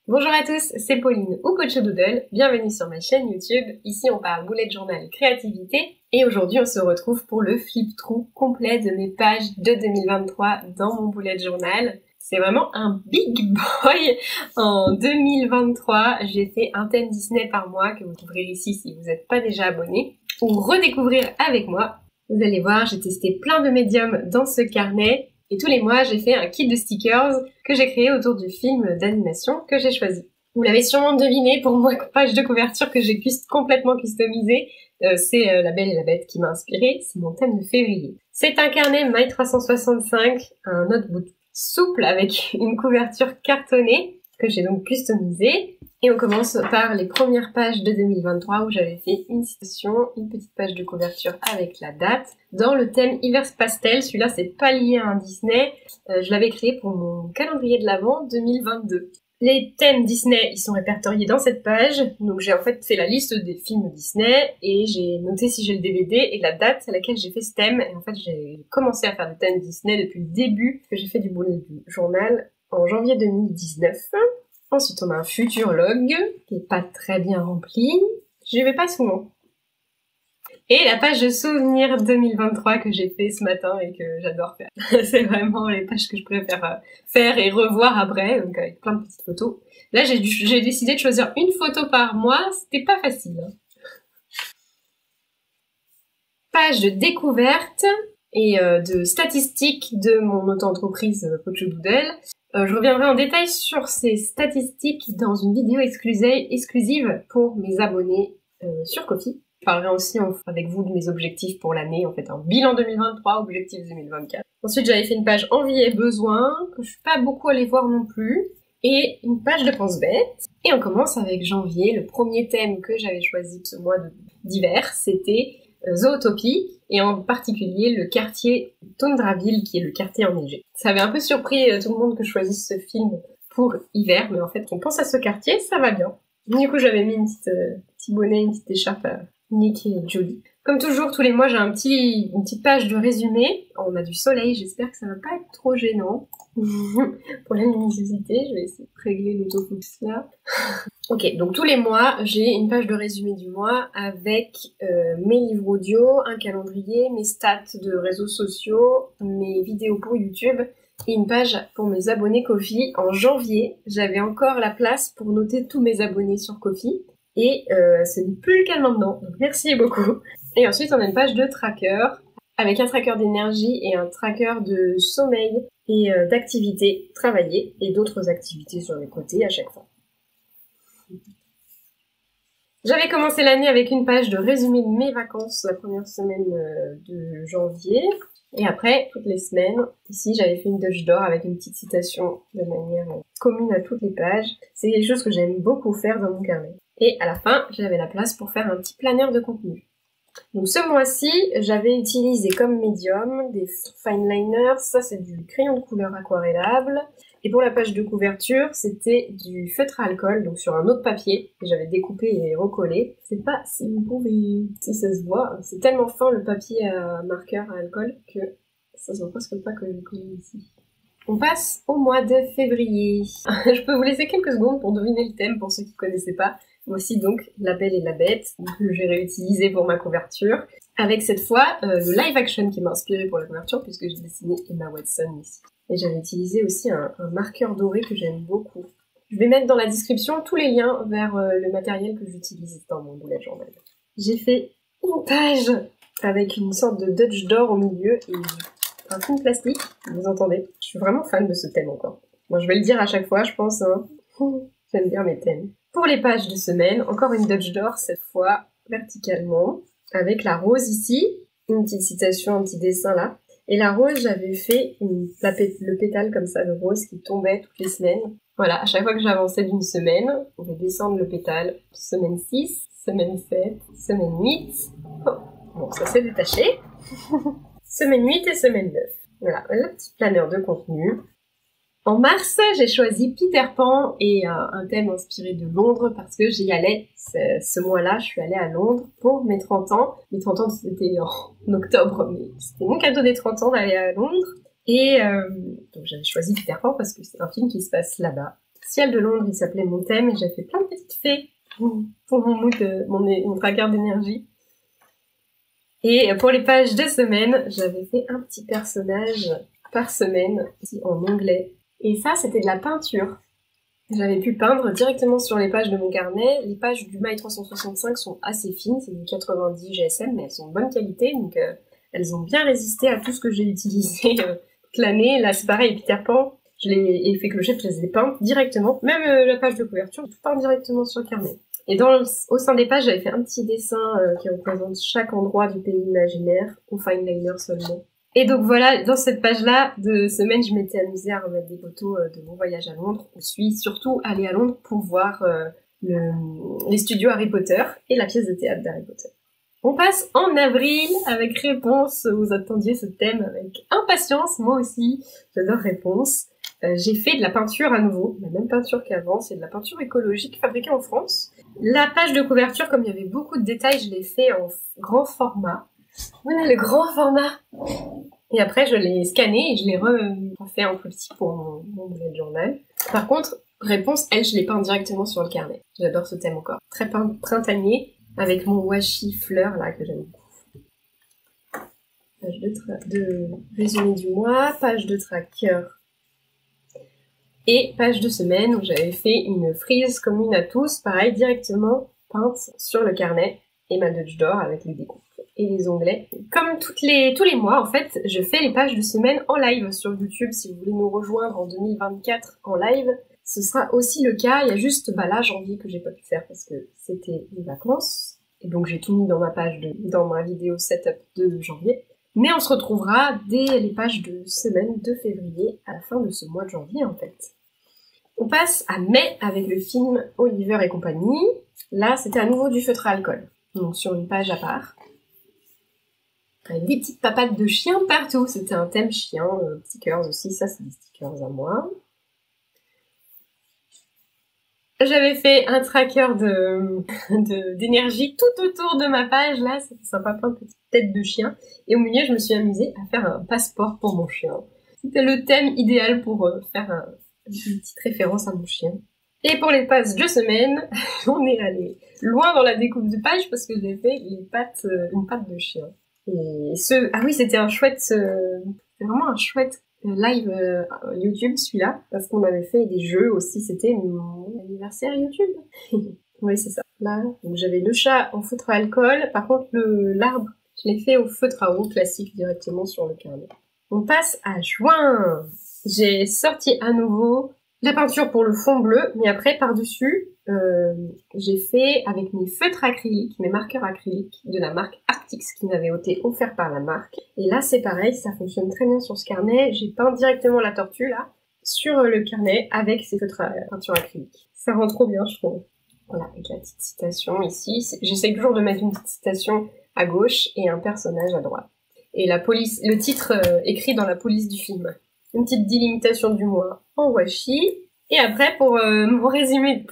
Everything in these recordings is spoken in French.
Bonjour à tous, c'est Pauline ou Coach Doodle, bienvenue sur ma chaîne YouTube. Ici on parle bullet journal et créativité et aujourd'hui on se retrouve pour le flip-through complet de mes pages de 2023 dans mon bullet journal. C'est vraiment un big boy. En 2023, j'ai fait un thème Disney par mois que vous trouverez ici si vous n'êtes pas déjà abonné ou redécouvrir avec moi. Vous allez voir, j'ai testé plein de médiums dans ce carnet. Et tous les mois, j'ai fait un kit de stickers que j'ai créé autour du film d'animation que j'ai choisi. Vous l'avez sûrement deviné, pour moi, page de couverture que j'ai complètement customisée, c'est La Belle et la Bête qui m'a inspirée, c'est mon thème de février. C'est un carnet My 365, un notebook souple avec une couverture cartonnée que j'ai donc customisée. Et on commence par les premières pages de 2023 où j'avais fait une citation, une petite page de couverture avec la date. Dans le thème Hiver Pastel, celui-là c'est pas lié à un Disney, je l'avais créé pour mon calendrier de l'Avent 2022. Les thèmes Disney, ils sont répertoriés dans cette page, donc j'ai en fait fait la liste des films Disney et j'ai noté si j'ai le DVD et la date à laquelle j'ai fait ce thème. Et en fait j'ai commencé à faire des thèmes Disney depuis le début que j'ai fait du bullet journal en janvier 2019. Ensuite, on a un futur log qui est pas très bien rempli. J'y vais pas souvent. Et la page de souvenirs 2023 que j'ai fait ce matin et que j'adore faire. C'est vraiment les pages que je préfère faire et revoir après, donc avec plein de petites photos. Là, j'ai décidé de choisir une photo par mois. C'était pas facile. Page de découverte et de statistiques de mon auto-entreprise Coach Doodle. Je reviendrai en détail sur ces statistiques dans une vidéo exclusive pour mes abonnés sur Ko-fi. Je parlerai aussi avec vous de mes objectifs pour l'année, en fait un bilan 2023, objectifs 2024. Ensuite j'avais fait une page envie et besoin, que je suis pas beaucoup allée voir non plus, et une page de pense-bête. Et on commence avec janvier, le premier thème que j'avais choisi ce mois d'hiver, c'était Zootopie, et en particulier le quartier Tundraville, qui est le quartier enneigé. Ça avait un peu surpris tout le monde que je choisisse ce film pour hiver, mais en fait, on pense à ce quartier, ça va bien. Du coup, j'avais mis une petit bonnet, une petite écharpe Nick et Jodie. Comme toujours, tous les mois, j'ai une petite page de résumé. On a du soleil, j'espère que ça va pas être trop gênant. Pour la luminosité, je vais essayer de régler l'autofocus là. Ok, donc tous les mois, j'ai une page de résumé du mois avec mes livres audio, un calendrier, mes stats de réseaux sociaux, mes vidéos pour YouTube et une page pour mes abonnés Ko-fi. En janvier, j'avais encore la place pour noter tous mes abonnés sur Ko-fi et ce n'est plus le cas maintenant, donc merci beaucoup. Et ensuite, on a une page de tracker avec un tracker d'énergie et un tracker de sommeil et d'activités travaillées et d'autres activités sur les côtés à chaque fois. J'avais commencé l'année avec une page de résumé de mes vacances la première semaine de janvier. Et après, toutes les semaines, ici j'avais fait une touche d'or avec une petite citation de manière commune à toutes les pages. C'est quelque chose que j'aime beaucoup faire dans mon carnet. Et à la fin, j'avais la place pour faire un petit planeur de contenu. Donc ce mois-ci, j'avais utilisé comme médium des fine liners, ça c'est du crayon de couleur aquarellable. Et pour la page de couverture, c'était du feutre à alcool, donc sur un autre papier, que j'avais découpé et recollé. Je sais pas si vous pouvez, si ça se voit, c'est tellement fin le papier à marqueur à alcool que ça se voit presque pas que je l'ai collé ici. On passe au mois de février. Je peux vous laisser quelques secondes pour deviner le thème pour ceux qui connaissaient pas. Voici donc La Belle et la Bête, que j'ai réutilisé pour ma couverture, avec cette fois le live action qui m'a inspiré pour la couverture puisque j'ai dessiné Emma Watson ici. Et j'avais utilisé aussi un marqueur doré que j'aime beaucoup. Je vais mettre dans la description tous les liens vers le matériel que j'utilise dans mon bullet journal. J'ai fait une page avec une sorte de Dutch d'or au milieu et un film plastique, vous entendez. Je suis vraiment fan de ce thème encore. Bon, je vais le dire à chaque fois, je pense, hein. J'aime bien mes thèmes. Pour les pages de semaine, encore une Dutch d'or, cette fois verticalement, avec la rose ici, une petite citation, un petit dessin là. Et la rose, j'avais fait le pétale comme ça de rose qui tombait toutes les semaines. Voilà, à chaque fois que j'avançais d'une semaine, on va descendre le pétale. Semaine 6, semaine 7, semaine 8. Oh, bon, ça s'est détaché. Semaine 8 et semaine 9. Voilà, le petit planeur de contenu. En mars, j'ai choisi Peter Pan et un thème inspiré de Londres parce que j'y allais ce mois-là, je suis allée à Londres pour mes 30 ans. Mes 30 ans, c'était en octobre, mais c'était mon cadeau des 30 ans d'aller à Londres. Et donc j'avais choisi Peter Pan parce que c'est un film qui se passe là-bas. Ciel de Londres, il s'appelait mon thème, et j'ai fait plein de petites fées pour mon mood, mon tracker d'énergie. Et pour les pages de semaine, j'avais fait un petit personnage par semaine, en onglet. Et ça, c'était de la peinture. J'avais pu peindre directement sur les pages de mon carnet. Les pages du Maille 365 sont assez fines, c'est du 90 GSM, mais elles sont de bonne qualité, donc elles ont bien résisté à tout ce que j'ai utilisé toute l'année. Là, c'est pareil, Peter Pan, je l'ai effet clochette, je les ai peintes directement. Même la page de couverture, tout peint directement sur le carnet. Et au sein des pages, j'avais fait un petit dessin qui représente chaque endroit du pays imaginaire, au fine liner seulement. Et donc voilà, dans cette page-là de semaine, je m'étais amusée à remettre des photos de mon voyage à Londres. Je suis surtout allée à Londres pour voir les studios Harry Potter et la pièce de théâtre d'Harry Potter. On passe en avril avec Réponse. Vous attendiez ce thème avec impatience, moi aussi, j'adore Réponse. J'ai fait de la peinture à nouveau, la même peinture qu'avant, c'est de la peinture écologique fabriquée en France. La page de couverture, comme il y avait beaucoup de détails, je l'ai fait en grand format. Voilà le grand format. Et après, je l'ai scanné et je l'ai refait un peu petit pour mon bullet journal. Par contre, Réponse, elle, je l'ai peint directement sur le carnet. J'adore ce thème encore. Très printanier, avec mon washi fleur, là, que j'aime beaucoup. Page de résumé du mois, page de tracker et page de semaine où j'avais fait une frise commune à tous, pareil, directement peinte sur le carnet et ma Dutch d'or avec les découpes et les onglets. Comme tous les mois, en fait, je fais les pages de semaine en live sur YouTube. Si vous voulez nous rejoindre en 2024 en live, ce sera aussi le cas. Il y a juste, là, janvier que j'ai pas pu faire parce que c'était les vacances. Et donc, j'ai tout mis dans dans ma vidéo setup de janvier. Mais on se retrouvera dès les pages de semaine de février, à la fin de ce mois de janvier, en fait. On passe à mai avec le film Oliver et compagnie. Là, c'était à nouveau du feutre à alcool. Donc, sur une page à part. Avec des petites papates de chiens partout. C'était un thème chien, stickers aussi. Ça, c'est des stickers à moi. J'avais fait un tracker d'énergie tout autour de ma page. Là, c'était sympa, plein de petites têtes de chien. Et au milieu, je me suis amusée à faire un passeport pour mon chien. C'était le thème idéal pour faire une petite référence à mon chien. Et pour les pages de semaine, on est allé loin dans la découpe de page parce que j'ai fait une patte de chien. Et ah oui, c'était vraiment un chouette live YouTube, celui-là, parce qu'on avait fait des jeux aussi, c'était mon anniversaire YouTube. Oui, c'est ça. Là, donc j'avais le chat en feutre à alcool, par contre l'arbre, je l'ai fait au feutre à eau classique directement sur le carnet. On passe à juin. J'ai sorti à nouveau la peinture pour le fond bleu, mais après, par-dessus, j'ai fait avec mes feutres acryliques, mes marqueurs acryliques de la marque Arctix qui m'avait été offert par la marque. Et là, c'est pareil, ça fonctionne très bien sur ce carnet. J'ai peint directement la tortue, là, sur le carnet avec ces feutres à peinture acrylique. Ça rend trop bien, je trouve. Voilà, avec la petite citation ici. J'essaie toujours de mettre une petite citation à gauche et un personnage à droite. Et le titre écrit dans la police du film. Une petite délimitation du mois en washi. Et après, pour mon résumé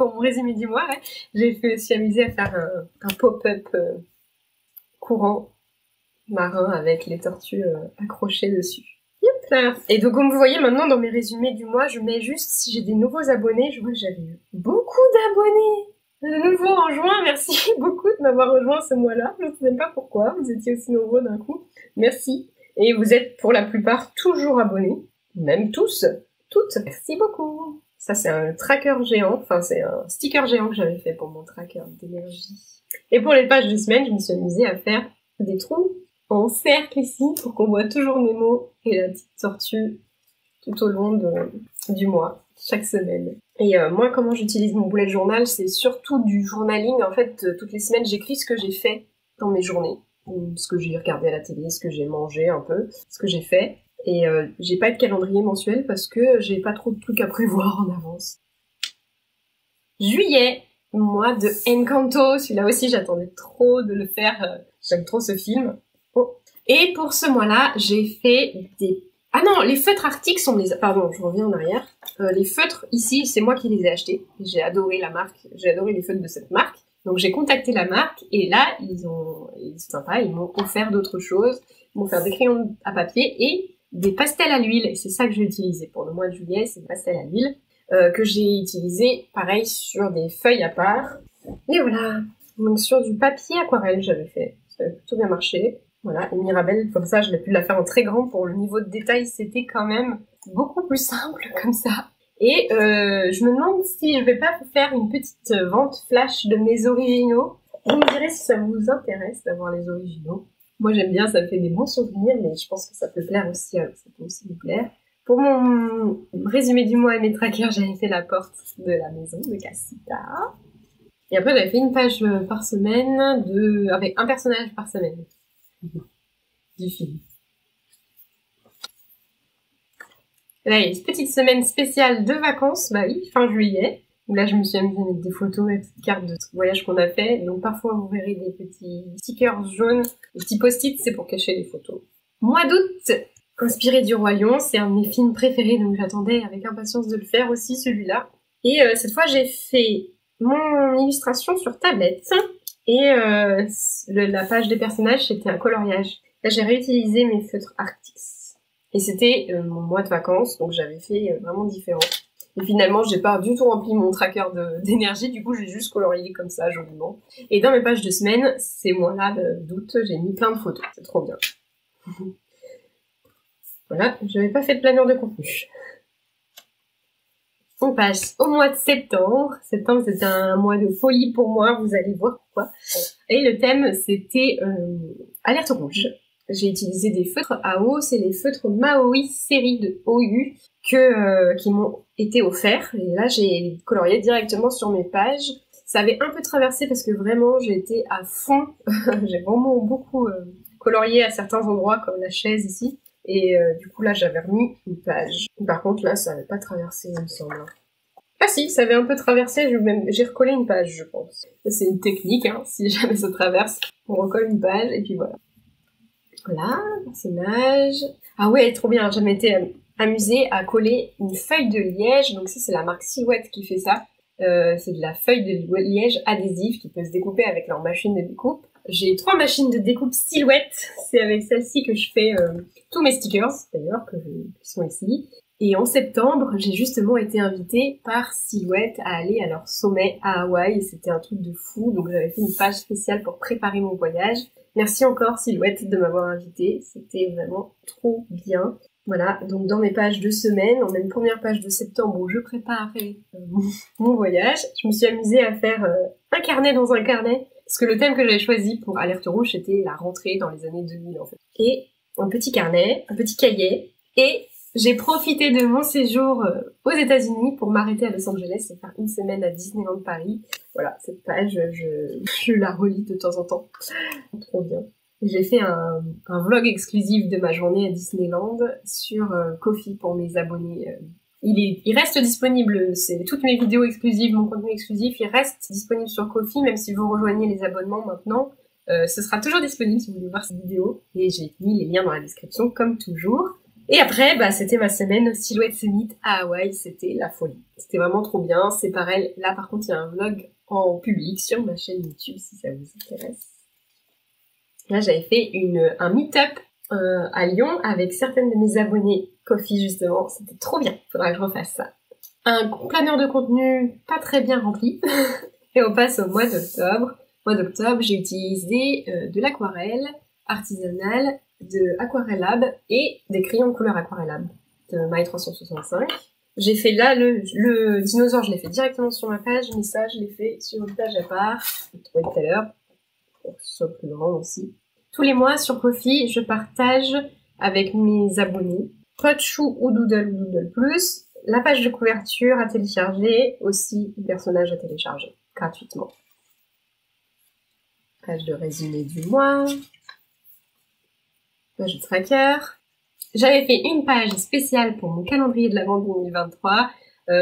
du mois, ouais, j'ai fait aussi amuser à faire un pop-up courant marin avec les tortues accrochées dessus. Yep là. Et donc, comme vous voyez, maintenant, dans mes résumés du mois, je mets juste si j'ai des nouveaux abonnés. Je vois que j'avais eu beaucoup d'abonnés. De nouveau en juin, merci beaucoup de m'avoir rejoint ce mois-là. Je ne sais même pas pourquoi, vous étiez aussi nombreux d'un coup. Merci. Et vous êtes pour la plupart toujours abonnés. Même tous, toutes. Merci beaucoup. Ça, c'est un tracker géant. Enfin, c'est un sticker géant que j'avais fait pour mon tracker d'énergie. Et pour les pages de semaine, je me suis amusée à faire des trous en cercle ici pour qu'on voit toujours Nemo et la petite tortue tout au long du mois, chaque semaine. Et moi, comment j'utilise mon bullet journal, c'est surtout du journaling. En fait, toutes les semaines, j'écris ce que j'ai fait dans mes journées. Ce que j'ai regardé à la télé, ce que j'ai mangé un peu, ce que j'ai fait. Et j'ai pas de calendrier mensuel parce que j'ai pas trop de trucs à prévoir en avance. Juillet, mois de Encanto. Celui-là aussi, j'attendais trop de le faire. J'aime trop ce film. Oh. Et pour ce mois-là, j'ai fait des... Ah non, les feutres Arctix, Pardon, je reviens en arrière. Les feutres, ici, c'est moi qui les ai achetés. J'ai adoré la marque, j'ai adoré les feutres de cette marque. Donc j'ai contacté la marque et là, c'est sympa, ils m'ont offert d'autres choses. Ils m'ont offert des crayons à papier et des pastels à l'huile. Et c'est ça que je vais utiliser pour le mois de juillet, c'est des pastels à l'huile. que j'ai utilisé pareil sur des feuilles à part. Et voilà, donc sur du papier aquarelle j'avais fait, ça avait plutôt bien marché. Voilà, et Mirabelle, comme ça, je l'ai pu la faire en très grand pour le niveau de détail, c'était quand même beaucoup plus simple comme ça. Et je me demande si je vais pas vous faire une petite vente flash de mes originaux. Vous me direz si ça vous intéresse d'avoir les originaux. Moi j'aime bien, ça me fait des bons souvenirs, mais je pense que ça peut plaire aussi, ça peut aussi vous plaire. Pour mon résumé du mois et mes trackers, j'avais fait la porte de la maison de Casita. Et après j'avais fait une page par semaine avec un personnage par semaine du film. Là, il y a une petite semaine spéciale de vacances, bah oui, fin juillet. Là, je me suis amusée à mettre des photos et des petites cartes de voyage qu'on a fait. Donc parfois, vous verrez des petits stickers jaunes, des petits post-it, c'est pour cacher les photos. Mois d'août, inspiré du Roi Lion, c'est un de mes films préférés, donc j'attendais avec impatience de le faire aussi, celui-là. Et cette fois, j'ai fait mon illustration sur tablette. Et la page des personnages, c'était un coloriage. Là, j'ai réutilisé mes feutres Arctis. Et c'était mon mois de vacances, donc j'avais fait vraiment différent. Et finalement, j'ai pas du tout rempli mon tracker d'énergie, du coup j'ai juste colorié comme ça, joliment. Et dans mes pages de semaine, ces mois-là d'août, j'ai mis plein de photos, c'est trop bien. Voilà, je n'avais pas fait de planeur de contenu. On passe au mois de septembre. Septembre, c'était un mois de folie pour moi, vous allez voir pourquoi. Et le thème, c'était alerte rouge. J'ai utilisé des feutres à eau, c'est les feutres Maui série de OU qui m'ont été offerts. Et là, j'ai colorié directement sur mes pages. Ça avait un peu traversé parce que vraiment, j'ai été à fond. J'ai vraiment beaucoup colorié à certains endroits, comme la chaise ici. Et du coup, là, j'avais remis une page. Par contre, là, ça n'avait pas traversé, il me semble. Ah si, ça avait un peu traversé, j'ai recollé une page, je pense. C'est une technique, hein, si jamais ça traverse, on recolle une page, et puis voilà. Voilà, personnage. Ah ouais, trop bien, j'avais été amusée à coller une feuille de liège, donc ça c'est la marque Silhouette qui fait ça. C'est de la feuille de liège adhésive qui peut se découper avec leur machine de découpe. J'ai 3 machines de découpe Silhouette, c'est avec celle-ci que je fais tous mes stickers, d'ailleurs, qui sont ici. Et en septembre, j'ai justement été invitée par Silhouette à aller à leur sommet à Hawaï, et c'était un truc de fou, donc j'avais fait une page spéciale pour préparer mon voyage. Merci encore Silhouette de m'avoir invitée, c'était vraiment trop bien. Voilà, donc dans mes pages de semaine, on a une première page de septembre où je préparais mon voyage. Je me suis amusée à faire un carnet dans un carnet, parce que le thème que j'avais choisi pour Alerte Rouge, c'était la rentrée dans les années 2000 en fait. Et un petit carnet, un petit cahier, et j'ai profité de mon séjour aux États-Unis pour m'arrêter à Los Angeles et faire une semaine à Disneyland Paris. Voilà, cette page, je la relis de temps en temps. Trop bien. J'ai fait un vlog exclusif de ma journée à Disneyland sur Ko-fi pour mes abonnés. Il reste disponible, c'est toutes mes vidéos exclusives, mon contenu exclusif, il reste disponible sur Ko-fi, même si vous rejoignez les abonnements maintenant. Ce sera toujours disponible si vous voulez voir ces vidéos. Et j'ai mis les liens dans la description, comme toujours. Et après, bah, c'était ma semaine Silhouette Summit à Hawaï, c'était la folie. C'était vraiment trop bien, c'est pareil. Là, par contre, il y a un vlog en public sur ma chaîne YouTube, si ça vous intéresse. Là, j'avais fait un meet-up à Lyon avec certaines de mes abonnées Ko-fi, justement. C'était trop bien, faudra que je refasse ça. Un planeur de contenu pas très bien rempli. Et on passe au mois d'octobre. Mois d'octobre, j'ai utilisé de l'aquarelle artisanale, de Aquarellab et des crayons de couleur Aquarellab de My 365. J'ai fait là le dinosaure, je l'ai fait directement sur ma page, mais ça je l'ai fait sur une page à part, je l'ai trouvé tout à l'heure, pour que ce soit plus grand aussi. Tous les mois sur Ko-fi, je partage avec mes abonnés Potchou ou Doodle Plus, la page de couverture à télécharger, aussi le personnage à télécharger gratuitement. Page de résumé du mois. Page de tracker. J'avais fait une page spéciale pour mon calendrier de l'Avent 2023.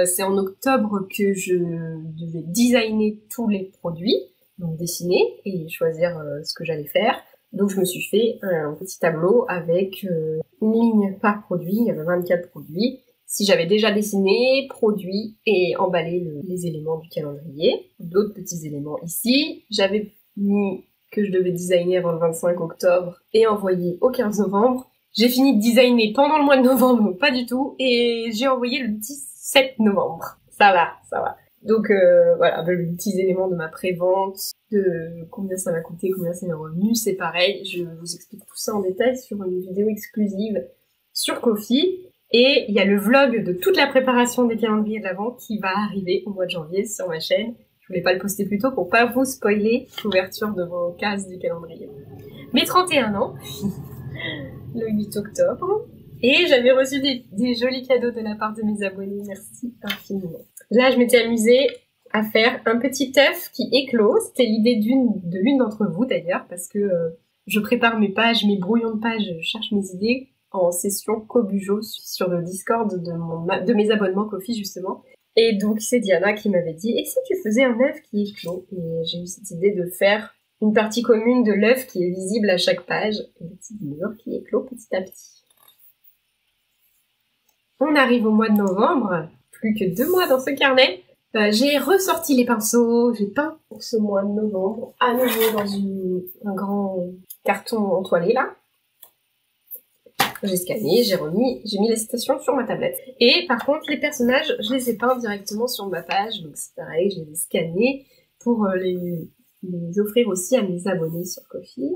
C'est en octobre que je devais designer tous les produits, donc dessiner et choisir ce que j'allais faire. Donc je me suis fait un petit tableau avec une ligne par produit, il y avait 24 produits. Si j'avais déjà dessiné, produit et emballé les éléments du calendrier, d'autres petits éléments ici. J'avais mis que je devais designer avant le 25 octobre et envoyer au 15 novembre. J'ai fini de designer pendant le mois de novembre, donc pas du tout, et j'ai envoyé le 10 7 novembre. Ça va, ça va. Donc voilà, les petits éléments de ma prévente, de combien ça m'a coûté, combien c'est mes revenus, c'est pareil. Je vous explique tout ça en détail sur une vidéo exclusive sur Ko-fi. Et il y a le vlog de toute la préparation des calendriers de l'Avent qui va arriver au mois de janvier sur ma chaîne. Je voulais pas le poster plus tôt pour pas vous spoiler l'ouverture de vos cases du calendrier. Mes 31 ans, le 8 octobre. Et j'avais reçu des jolis cadeaux de la part de mes abonnés, merci infiniment. Là, je m'étais amusée à faire un petit œuf qui éclot. C'était l'idée de l'une d'entre vous d'ailleurs, parce que je prépare mes pages, mes brouillons de pages, je cherche mes idées en session Kobujo sur le Discord de mes abonnements Ko-fi justement. Et donc c'est Diana qui m'avait dit « Et si tu faisais un œuf qui éclot ?» Et j'ai eu cette idée de faire une partie commune de l'œuf qui est visible à chaque page, et le petit mur qui éclot petit à petit. On arrive au mois de novembre, plus que 2 mois dans ce carnet. J'ai ressorti les pinceaux, j'ai peint pour ce mois de novembre, à nouveau dans un grand carton entoilé là. J'ai scanné, j'ai mis les citations sur ma tablette. Et par contre, les personnages, je les ai peints directement sur ma page, donc c'est pareil, je les ai scannés pour les offrir aussi à mes abonnés sur Ko-fi.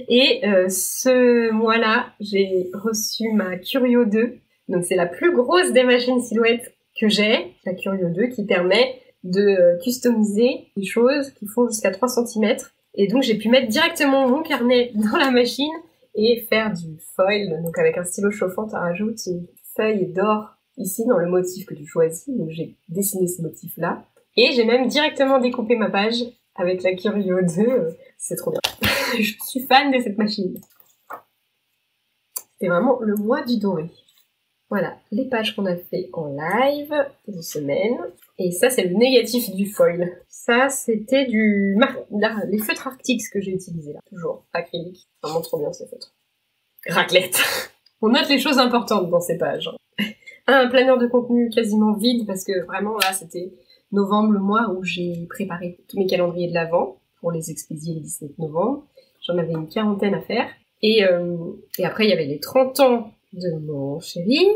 Et ce mois-là, j'ai reçu ma Curio 2. Donc c'est la plus grosse des machines silhouettes que j'ai, la Curio 2, qui permet de customiser des choses qui font jusqu'à 3 cm. Et donc j'ai pu mettre directement mon carnet dans la machine et faire du foil. Donc avec un stylo chauffant, tu rajoutes une feuille d'or ici dans le motif que tu choisis. Donc j'ai dessiné ce motif-là. Et j'ai même directement découpé ma page avec la Curio 2. C'est trop bien. Je suis fan de cette machine. C'était vraiment le mois du doré. Voilà, les pages qu'on a fait en live de semaine. Et ça, c'est le négatif du foil. Ça, c'était les feutres Arctiques que j'ai utilisés là. Toujours, acrylique. Vraiment trop bien ces feutres. Raclette. On note les choses importantes dans ces pages. Un planeur de contenu quasiment vide parce que vraiment là, c'était novembre, le mois où j'ai préparé tous mes calendriers de l'Avent pour les expédier le 17 novembre. J'en avais une 40aine à faire. Et après, il y avait les 30 ans de mon chéri,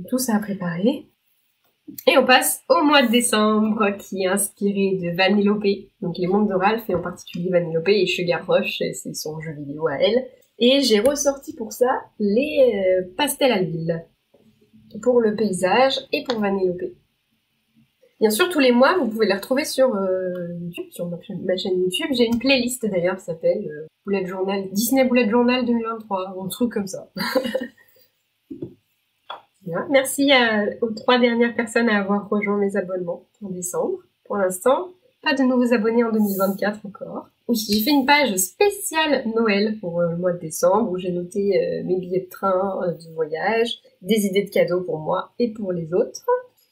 tout ça à préparer. Et on passe au mois de décembre, qui est inspiré de Vanellope, donc les mondes de Ralph, et en particulier Vanellope et Sugar Rush, c'est son jeu vidéo à elle. Et j'ai ressorti pour ça les pastels à l'huile, pour le paysage et pour Vanellope. Bien sûr, tous les mois, vous pouvez les retrouver sur YouTube, sur ma chaîne YouTube. J'ai une playlist d'ailleurs qui s'appelle Bullet Journal, Disney Bullet Journal 2023, un truc comme ça. Bien. Merci aux 3 dernières personnes à avoir rejoint mes abonnements en décembre. Pour l'instant, pas de nouveaux abonnés en 2024 encore. Oui, j'ai fait une page spéciale Noël pour le mois de décembre où j'ai noté mes billets de train, de voyage, des idées de cadeaux pour moi et pour les autres.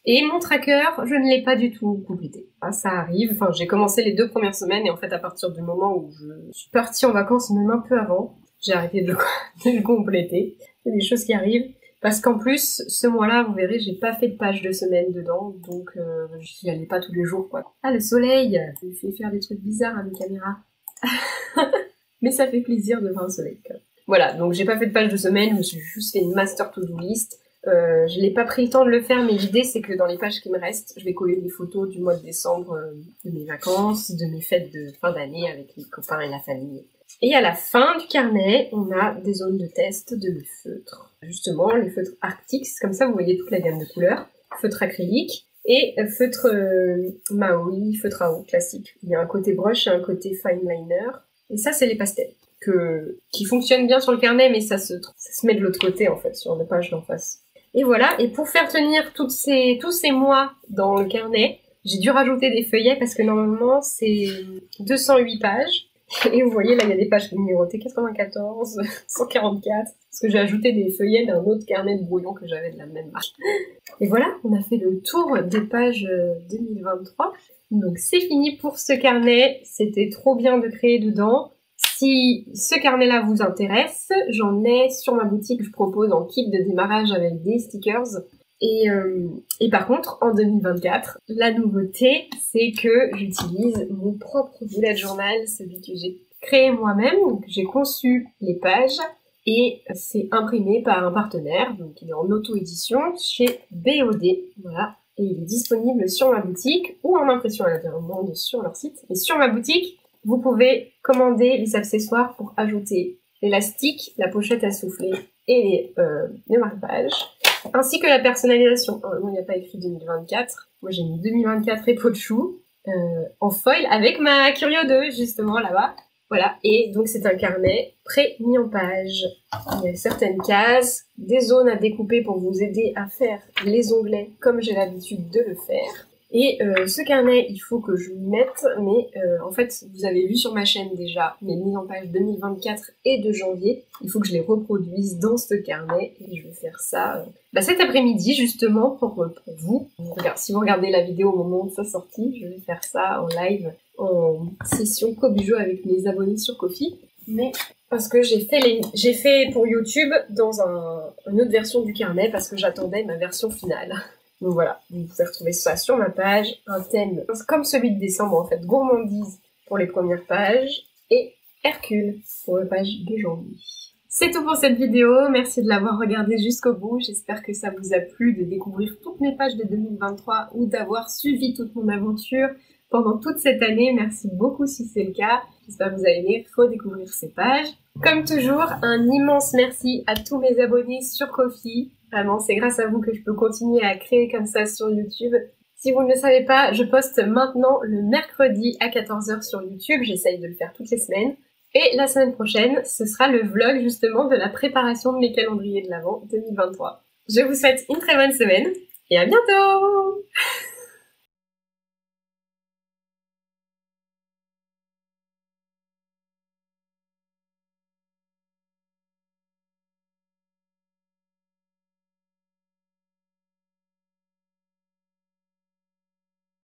Et mon tracker, je ne l'ai pas du tout complété. Ah, ça arrive, enfin j'ai commencé les 2 premières semaines et en fait à partir du moment où je suis partie en vacances, même un peu avant, j'ai arrêté de le compléter. Il y a des choses qui arrivent. Parce qu'en plus, ce mois-là, vous verrez, j'ai pas fait de page de semaine dedans, donc j'y allais pas tous les jours, quoi. Ah, le soleil, il fait faire des trucs bizarres à mes caméras. Mais ça fait plaisir de voir le soleil, quand même. Voilà, donc j'ai pas fait de page de semaine, je me suis juste fait une master to-do list. Je n'ai pas pris le temps de le faire, mais l'idée c'est que dans les pages qui me restent, je vais coller des photos du mois de décembre, de mes vacances, de mes fêtes de fin d'année avec les copains et la famille. Et à la fin du carnet, on a des zones de test de mes feutres. Justement, les feutres Arctiques, comme ça vous voyez toute la gamme de couleurs. Feutre acrylique et feutre Maui, feutre à eau classique. Il y a un côté brush et un côté fine liner. Et ça, c'est les pastels. Qui fonctionnent bien sur le carnet, mais ça se met de l'autre côté en fait, sur les pages d'en face. Et voilà, et pour faire tenir tous ces mois dans le carnet, j'ai dû rajouter des feuillets parce que normalement c'est 208 pages. Et vous voyez, là, il y a des pages numérotées 94, 144, parce que j'ai ajouté des feuillets d'un autre carnet de brouillon que j'avais de la même marque. Et voilà, on a fait le tour des pages 2023. Donc c'est fini pour ce carnet, c'était trop bien de créer dedans. Si ce carnet-là vous intéresse, j'en ai sur ma boutique, je propose en kit de démarrage avec des stickers. Et par contre, en 2024, la nouveauté, c'est que j'utilise mon propre bullet journal, celui que j'ai créé moi-même. Donc j'ai conçu les pages et c'est imprimé par un partenaire, donc il est en auto-édition chez BOD. Voilà, et il est disponible sur ma boutique ou en impression à l'intérieur sur leur site. Et sur ma boutique, vous pouvez commander les accessoires pour ajouter l'élastique, la pochette à souffler et les marque-pages, ainsi que la personnalisation. Normalement, il n'y a pas écrit 2024. Moi, j'ai mis 2024 et pot de chou en foil avec ma Curio 2, justement, là-bas. Voilà, et donc c'est un carnet pré-mis en page. Il y a certaines cases, des zones à découper pour vous aider à faire les onglets comme j'ai l'habitude de le faire. Et ce carnet, il faut que je vous mette, mais en fait, vous avez vu sur ma chaîne déjà mes mises en page 2024 et de janvier. Il faut que je les reproduise dans ce carnet et je vais faire ça cet après-midi justement pour vous. Si vous regardez la vidéo au moment de sa sortie, je vais faire ça en live, en session co-bijou avec mes abonnés sur Ko-fi. Mais parce que j'ai fait pour YouTube dans une autre version du carnet parce que j'attendais ma version finale. Donc voilà, vous pouvez retrouver ça sur ma page, un thème comme celui de décembre en fait, gourmandise pour les premières pages et Hercule pour les pages de janvier. C'est tout pour cette vidéo, merci de l'avoir regardée jusqu'au bout, j'espère que ça vous a plu de découvrir toutes mes pages de 2023 ou d'avoir suivi toute mon aventure pendant toute cette année, merci beaucoup si c'est le cas, j'espère que vous avez aimé redécouvrir ces pages. Comme toujours, un immense merci à tous mes abonnés sur Ko-fi. Vraiment, c'est grâce à vous que je peux continuer à créer comme ça sur YouTube. Si vous ne le savez pas, je poste maintenant le mercredi à 14 h sur YouTube. J'essaye de le faire toutes les semaines. Et la semaine prochaine, ce sera le vlog justement de la préparation de mes calendriers de l'Avent 2023. Je vous souhaite une très bonne semaine et à bientôt!